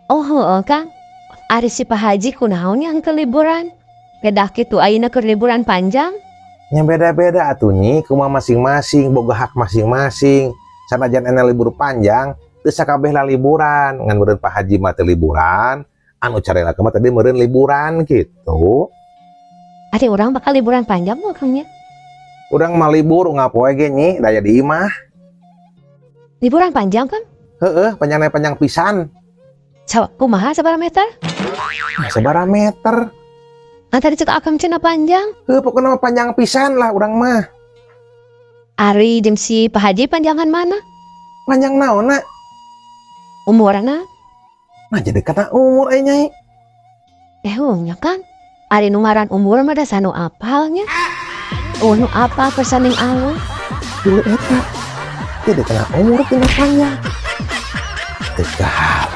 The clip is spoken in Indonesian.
Oh, heeh, Kang. Ari si Pak Haji kunaon yang ke liburan? Kedah kitu ayeuna keur liburan panjang? Yang beda-beda atunya kumaha masing-masing boga hak masing-masing. Sanajan ena libur panjang teu sakabeh lah liburan ngan meureun Pak Haji mah teu liburan, anu carela mah tadi meureun liburan gitu. Ari urang bakal liburan panjang moal Kangnya? Urang mah libur ngapoe ge nyi daya di imah. Liburan panjang, Kang? Heeh, panjang pisan. Kumaha sabaraha meter? Sabaraha meter? Tadi cek akang cenah panjang. Pokoknya mah panjang pisan lah urang mah. Ari jeung si Pak Haji panjangan mana? Panjang naonna? Umurna? Nah jadi kata umur nyai. Nya Kang. Ari nu ngaran umur mah da sanu apalnya. Nu apal persaning alus. Dulu eta. Jadi kena umur tina panjang. Tegah.